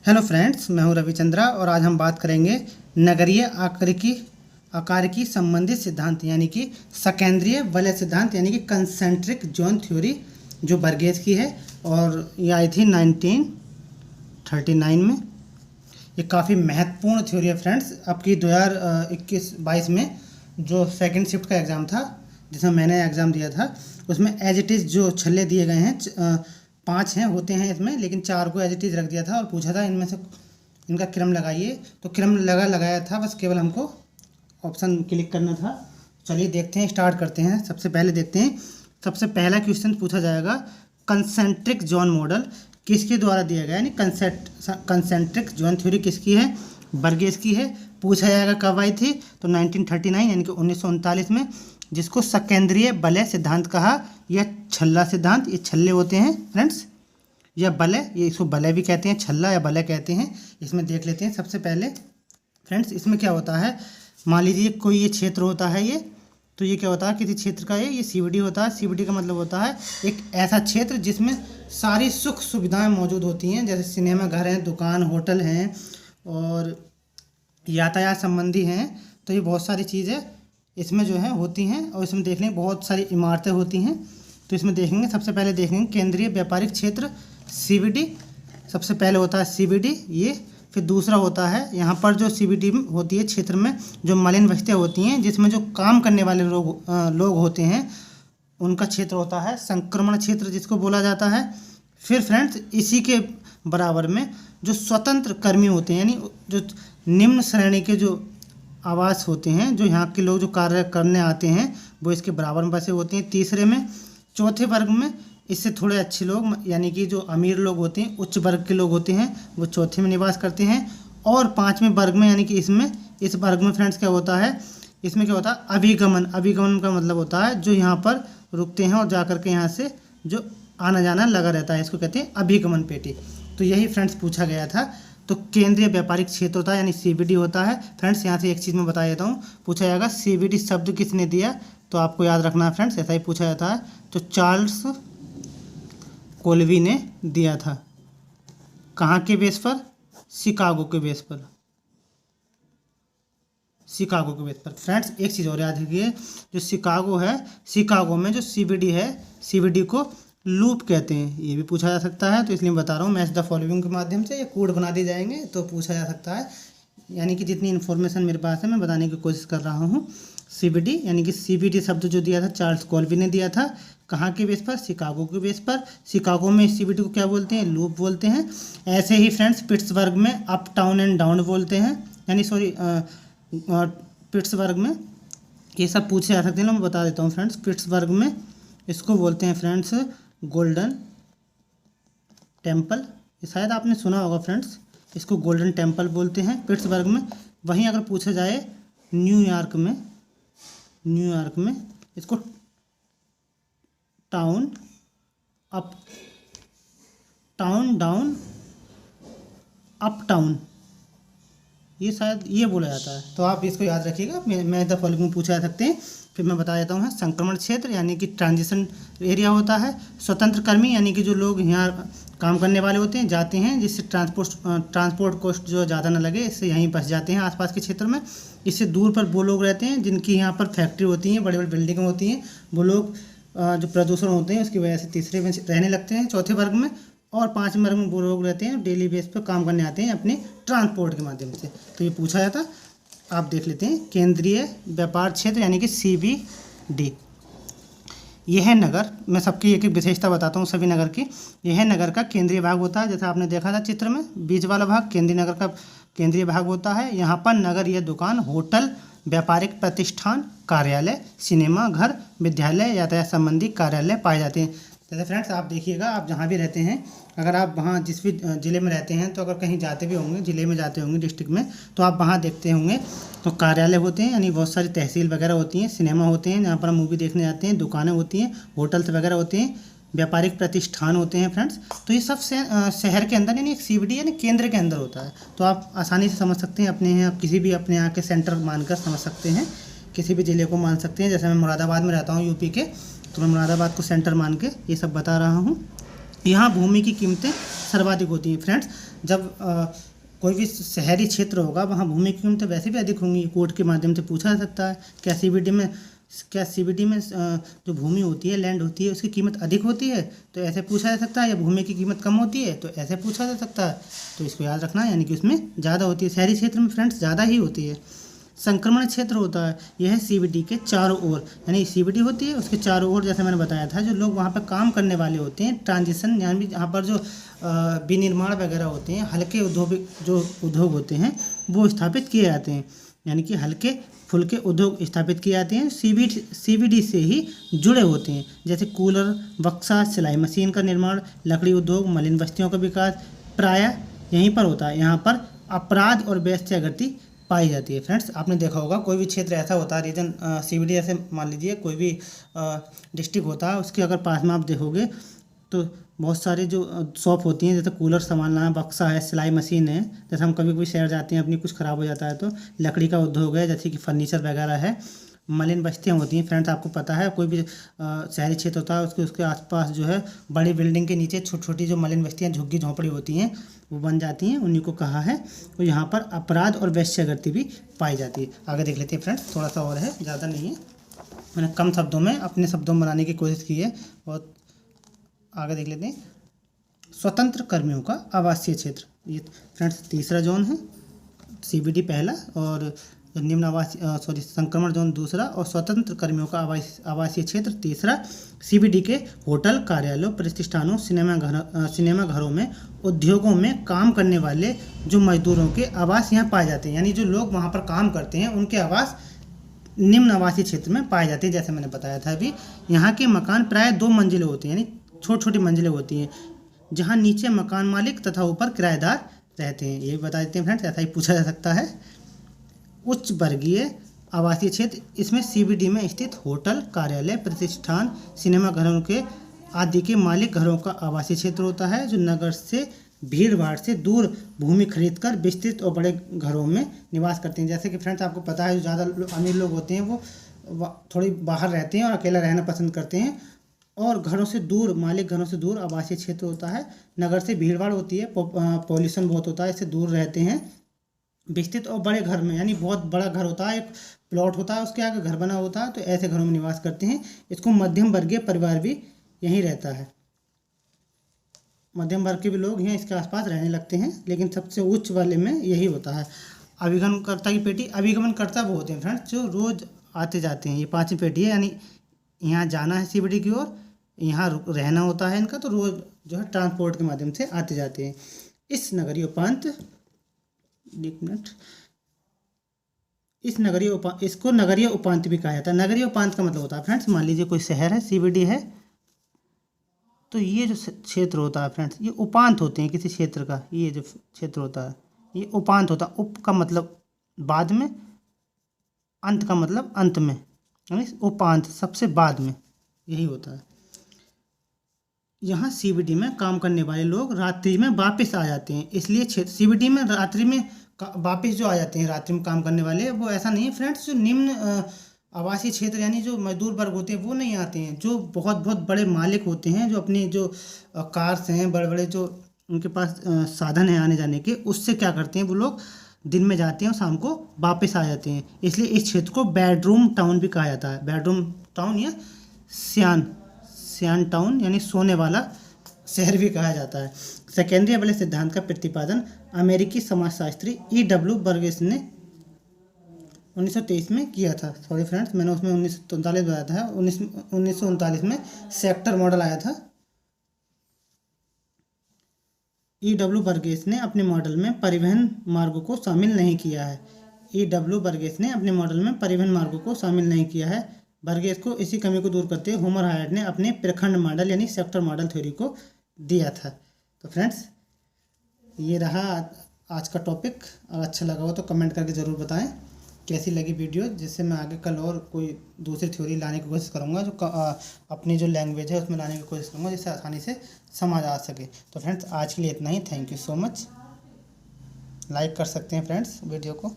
Hello friends, मैं हूं रविचंद्रा और आज हम बात करेंगे नगरीय आकार की संबंधित सिद्धांत यानी कि सकेंद्रीय वलय सिद्धांत यानी कि कंसेंट्रिक जोन थ्योरी जो बर्गेस की है और ये आई थी 1939 में। ये काफ़ी महत्वपूर्ण थ्योरी है फ्रेंड्स। आपकी 2021-22 में जो सेकंड शिफ्ट का एग्ज़ाम था जिसमें मैंने एग्ज़ाम दिया था उसमें एज इट इज़ जो छल्ले दिए गए हैं 5 हैं होते हैं इसमें, लेकिन 4 को एज इट इज़ रख दिया था और पूछा था इनमें से इनका क्रम लगाइए। तो क्रम लगाया था, बस केवल हमको ऑप्शन क्लिक करना था। चलिए देखते हैं, स्टार्ट करते हैं। सबसे पहले देखते हैं, सबसे पहला क्वेश्चन पूछा जाएगा कंसेंट्रिक जोन मॉडल किसके द्वारा दिया गया, यानी कंसेंट्रिक जोन थ्योरी किसकी है, बर्गेस की है। पूछा जाएगा कब आई थी, तो 1939 यानी कि 1939 में, जिसको सकेंद्रीय वलय सिद्धांत कहा या छल्ला सिद्धांत। ये छल्ले होते हैं फ्रेंड्स, या वलय, ये इसको वलय भी कहते हैं, छल्ला या वलय कहते हैं। इसमें देख लेते हैं सबसे पहले फ्रेंड्स। इसमें क्या होता है, मान लीजिए कोई ये क्षेत्र होता है, ये तो ये क्या होता है, किसी क्षेत्र का ये CBD होता है। CBD का मतलब होता है एक ऐसा क्षेत्र जिसमें सारी सुख सुविधाएं मौजूद होती हैं, जैसे सिनेमा घर हैं, दुकान, होटल हैं और यातायात संबंधी हैं। तो ये बहुत सारी चीज़ें इसमें जो है होती हैं और इसमें देख लेंगे बहुत सारी इमारतें होती हैं। तो इसमें देखेंगे, सबसे पहले देखेंगे केंद्रीय व्यापारिक क्षेत्र CBD। सबसे पहले होता है CBD ये, फिर दूसरा होता है यहाँ पर जो CBD होती है क्षेत्र में जो मलिन बस्तियाँ होती हैं, जिसमें जो काम करने वाले लोग होते हैं, उनका क्षेत्र होता है संक्रमण क्षेत्र जिसको बोला जाता है। फिर फ्रेंड्स इसी के बराबर में जो स्वतंत्र कर्मी होते हैं, यानी जो निम्न श्रेणी के जो आवास होते हैं, जो यहाँ के लोग जो कार्य करने आते हैं, वो इसके बराबर में बसे होते हैं। तीसरे में, चौथे वर्ग में इससे थोड़े अच्छे लोग, यानी कि जो अमीर लोग होते हैं, उच्च वर्ग के लोग होते हैं, वो चौथे में निवास करते हैं। और पाँचवें वर्ग में, यानी कि इस वर्ग में फ्रेंड्स क्या होता है, इसमें क्या होता है, अभिगमन का मतलब होता है जो यहाँ पर रुकते हैं और जाकर के यहाँ से जो आना जाना लगा रहता है, इसको कहते हैं अभिगमन पेटी। तो यही फ्रेंड्स पूछा गया था। तो केंद्रीय व्यापारिक क्षेत्र होता है यानी CBD होता है फ्रेंड्स। यहाँ से एक चीज़ मैं बता देता हूँ, पूछा जाएगा CBD शब्द किसने दिया, तो आपको याद रखना है फ्रेंड्स, ऐसा ही पूछा जाता है। तो चार्ल्स कोल्बी ने दिया था। कहाँ के बेस पर, शिकागो के बेस पर, शिकागो के बेस पर। फ्रेंड्स एक चीज़ और याद रखिए, जो शिकागो है, शिकागो में जो CBD है, CBD को लूप कहते हैं, ये भी पूछा जा सकता है। तो इसलिए मैं बता रहा हूँ, मैच द फॉलोइंग के माध्यम से ये कोड बना दिए जाएंगे तो पूछा जा सकता है। यानी कि जितनी इन्फॉर्मेशन मेरे पास है मैं बताने की कोशिश कर रहा हूँ। CBD यानी कि CBD शब्द जो दिया था चार्ल्स कोल्बी ने दिया था। कहाँ के बेस पर, शिकागो के बेस पर। शिकागो में CBD को क्या बोलते हैं, लूप बोलते हैं। ऐसे ही फ्रेंड्स पिट्सबर्ग में अप टाउन एंड डाउन बोलते हैं, यानी पिट्सबर्ग में ये सब पूछे जा सकते हैं। मैं बता देता हूँ फ्रेंड्स, पिट्सबर्ग में इसको बोलते हैं फ्रेंड्स गोल्डन टेम्पल। ये शायद आपने सुना होगा फ्रेंड्स, इसको गोल्डन टेम्पल बोलते हैं पिट्सबर्ग में। वहीं अगर पूछा जाए न्यूयॉर्क में इसको टाउन डाउन अप टाउन, ये शायद ये बोला जाता है। तो आप इसको याद रखिएगा, मैं द फॉलोइंग में पूछा जा सकते हैं। फिर मैं बता देता हूँ, संक्रमण क्षेत्र यानी कि ट्रांजिशन एरिया होता है। स्वतंत्र कर्मी यानी कि जो लोग यहाँ काम करने वाले होते हैं, जाते हैं, जिससे ट्रांसपोर्ट कॉस्ट जो ज़्यादा ना लगे, इससे यहीं बस जाते हैं आसपास के क्षेत्र में। इससे दूर पर वो लोग रहते हैं जिनकी यहाँ पर फैक्ट्री होती हैं, बड़ी बड़ी बिल्डिंगें होती हैं, वो लोग जो प्रदूषण होते हैं उसकी वजह से तीसरे में रहने लगते हैं, चौथे वर्ग में। और पाँचवें वर्ग में वो लोग रहते हैं डेली बेस पर काम करने आते हैं अपने ट्रांसपोर्ट के माध्यम से। तो ये पूछा जाता, आप देख लेते हैं केंद्रीय व्यापार क्षेत्र यानी कि CBD। यह नगर, मैं सबकी एक एक विशेषता बताता हूँ सभी नगर की। यह नगर का केंद्रीय भाग होता है, जैसा आपने देखा था चित्र में, बीच वाला भाग केंद्रीय नगर का केंद्रीय भाग होता है। यहाँ पर नगर या दुकान, होटल, व्यापारिक प्रतिष्ठान, कार्यालय, सिनेमा घर, विद्यालय, यातायात संबंधी कार्यालय पाए जाते हैं। जैसे फ्रेंड्स आप देखिएगा, आप जहाँ भी रहते हैं, अगर आप वहाँ जिस भी ज़िले में रहते हैं, तो अगर कहीं जाते भी होंगे, ज़िले में जाते होंगे, डिस्ट्रिक्ट में, तो आप वहाँ देखते होंगे तो कार्यालय होते हैं, यानी बहुत सारी तहसील वगैरह होती हैं, सिनेमा होते हैं जहाँ पर हम मूवी देखने जाते हैं, दुकानें होती हैं, होटल्स वगैरह होते हैं, व्यापारिक प्रतिष्ठान होते हैं फ्रेंड्स। तो ये सब शहर के अंदर यानी एक CBD यानी केंद्र के अंदर होता है। तो आप आसानी से समझ सकते हैं, अपने यहाँ किसी भी अपने यहाँ के सेंटर मानकर समझ सकते हैं, किसी भी ज़िले को मान सकते हैं। जैसे मैं मुरादाबाद में रहता हूँ UP के, तो मैं मुरादाबाद को सेंटर मान के ये सब बता रहा हूँ। यहाँ भूमि की कीमतें सर्वाधिक होती हैं फ्रेंड्स। जब कोई भी शहरी क्षेत्र होगा वहाँ भूमि की कीमतें वैसे भी अधिक होंगी। कोर्ट के माध्यम से पूछा जा सकता है, क्या सीबीडी में जो भूमि होती है, लैंड होती है, उसकी कीमत अधिक होती है, तो ऐसे पूछा जा सकता है, या भूमि की कीमत कम होती है तो ऐसे पूछा जा सकता है। तो इसको याद रखना, यानी कि उसमें ज़्यादा होती है, शहरी क्षेत्र में फ्रेंड्स ज़्यादा ही होती है। संक्रमण क्षेत्र होता है, यह है सीबीडी के चारों ओर, यानी सीबीडी होती है उसके चारों ओर, जैसे मैंने बताया था, जो लोग वहाँ पर काम करने वाले होते हैं, ट्रांजिशन यानी यहाँ पर जो विनिर्माण वगैरह होते हैं, हल्के उद्योग होते हैं वो स्थापित किए जाते हैं, यानी कि हल्के फुल्के उद्योग स्थापित किए जाते हैं, सीबीडी से ही जुड़े होते हैं, जैसे कूलर, बक्सा, सिलाई मशीन का निर्माण, लकड़ी उद्योग, मलिन बस्तियों का विकास प्रायः यहीं पर होता है। यहाँ पर अपराध और वेश्यावृत्ति पाई जाती है। फ्रेंड्स, आपने देखा होगा कोई भी क्षेत्र ऐसा होता है, रीजन सीबीडी, ऐसे मान लीजिए कोई भी डिस्ट्रिक्ट होता है, उसके अगर पास में आप देखोगे तो बहुत सारे जो शॉप होती हैं, जैसे कूलर संभालना है, बक्सा है, सिलाई मशीन है, जैसे हम कभी कभी शहर जाते हैं अपनी कुछ ख़राब हो जाता है तो लकड़ी का उद्योग है, जैसे कि फर्नीचर वगैरह है, मलिन बस्तियाँ होती हैं। फ्रेंड्स, आपको पता है कोई भी शहरी क्षेत्र होता है उसके आसपास जो है बड़ी बिल्डिंग के नीचे छोटी छोटी जो मलिन बस्तियाँ, झुग्गी झोंपड़ी होती हैं, वो बन जाती हैं, उन्हीं को कहा है। तो यहाँ पर अपराध और वेश्यावृत्ति भी पाई जाती है। आगे देख लेते हैं फ्रेंड्स, थोड़ा सा और है, ज़्यादा नहीं है, मैंने कम शब्दों में अपने शब्दों में बनाने की कोशिश की है। बहुत आगे देख लेते हैं, स्वतंत्र कर्मियों का आवासीय क्षेत्र, ये फ्रेंड्स तीसरा जोन है, सीबीडी पहला और निम्न आवासीय संक्रमण जोन दूसरा, और स्वतंत्र कर्मियों का आवासीय क्षेत्र तीसरा। सीबीडी के होटल, कार्यालयों, प्रतिष्ठानों, सिनेमा घरों में, उद्योगों में काम करने वाले जो मजदूरों के आवास यहाँ पाए जाते हैं, यानी जो लोग वहाँ पर काम करते हैं उनके आवास निम्न आवासीय क्षेत्र में पाए जाते हैं। जैसे मैंने बताया था अभी, यहाँ के मकान प्राय 2 मंजिलें होती हैं, यानी छोटी छोटी मंजिलें होती हैं, जहाँ नीचे मकान मालिक तथा ऊपर किराएदार रहते हैं। ये भी बता देते हैं फ्रेंड्स, ऐसा ही पूछा जा सकता है। उच्च वर्गीय आवासीय क्षेत्र, इसमें सीबीडी में स्थित होटल, कार्यालय, प्रतिष्ठान, सिनेमाघरों के आदि के मालिक घरों का आवासीय क्षेत्र होता है, जो नगर से, भीड़ भाड़ से दूर भूमि खरीदकर विस्तृत और बड़े घरों में निवास करते हैं। जैसे कि फ्रेंड्स, आपको पता है जो ज़्यादा अमीर लोग होते हैं वो थोड़ी बाहर रहते हैं और अकेला रहना पसंद करते हैं, और घरों से दूर, मालिक घरों से दूर आवासीय क्षेत्र होता है। नगर से भीड़ भाड़ होती है, पॉल्यूशन बहुत होता है, इससे दूर रहते हैं, विस्तृत और बड़े घर में, यानी बहुत बड़ा घर होता है, एक प्लॉट होता है, उसके आगे घर बना होता है, तो ऐसे घरों में निवास करते हैं। इसको मध्यम वर्गीय परिवार भी यहीं रहता है, मध्यम वर्ग के भी लोग यहाँ इसके आसपास रहने लगते हैं, लेकिन सबसे उच्च वाले में यही होता है। अभिगमनकर्ता की पेटी, अभिगमनकर्ता वो होते हैं फ्रेंड्स जो रोज आते जाते हैं, ये 5वीं पेटी है, यानी यहाँ जाना है सीबीडी की ओर, यहाँ रहना होता है इनका, तो रोज जो है ट्रांसपोर्ट के माध्यम से आते जाते हैं। इस नगरीय उपांत, एक मिनट, इसको नगरीय उपांत भी कहा जाता है। नगरीय उपांत का मतलब होता है फ्रेंड्स, मान लीजिए कोई शहर है, सीबीडी है, तो ये जो क्षेत्र होता है फ्रेंड्स, ये उपांत होते हैं किसी क्षेत्र का, ये जो क्षेत्र होता है ये उपांत होता है। उप का मतलब बाद में, अंत का मतलब अंत में, यानी उपांत सबसे बाद में, यही होता है। यहाँ सीबीडी में काम करने वाले लोग रात्रि में वापस आ जाते हैं, इसलिए सीबीडी में रात्रि में वापस जो आ जाते हैं रात्रि में काम करने वाले, वो ऐसा नहीं है फ्रेंड्स जो निम्न आवासीय क्षेत्र यानी जो मजदूर वर्ग होते हैं वो नहीं आते हैं। जो बहुत बहुत बड़े मालिक होते हैं, जो अपनी जो कार्स हैं, बड़े बड़े जो उनके पास साधन है आने जाने के, उससे क्या करते हैं वो लोग दिन में जाते हैं और शाम को वापस आ जाते हैं। इसलिए इस क्षेत्र को बेडरूम टाउन भी कहा जाता है, बेडरूम टाउन या सियान टाउन, यानी सोने वाला शहर भी कहा जाता है। सेकेंडरी वाले सिद्धांत का प्रतिपादन अमेरिकी समाजशास्त्री E.W. बर्गेस ने 1923 में किया था। सॉरी फ्रेंड्स, मैंने उसमें 1939 बताया था, 1939 में सेक्टर मॉडल आया था। E.W. बर्गेस ने अपने मॉडल में परिवहन मार्गों को शामिल नहीं किया है। E.W. बर्गेस ने अपने मॉडल में परिवहन मार्गों को शामिल नहीं किया है। बर्गेस को इसी कमी को दूर करते हुए होमर हायर्ड ने अपने प्रखंड मॉडल यानी सेक्टर मॉडल थ्योरी को दिया था। तो फ्रेंड्स, ये रहा आज का टॉपिक। और अच्छा लगा हो तो कमेंट करके ज़रूर बताएं कैसी लगी वीडियो, जिससे मैं आगे कल और कोई दूसरी थ्योरी लाने की कोशिश करूँगा, जो अपनी जो लैंग्वेज है उसमें लाने की कोशिश करूँगा, जिससे आसानी से समझ आ सके। तो फ्रेंड्स, आज के लिए इतना ही। Thank you so much. Like कर सकते हैं फ्रेंड्स वीडियो को।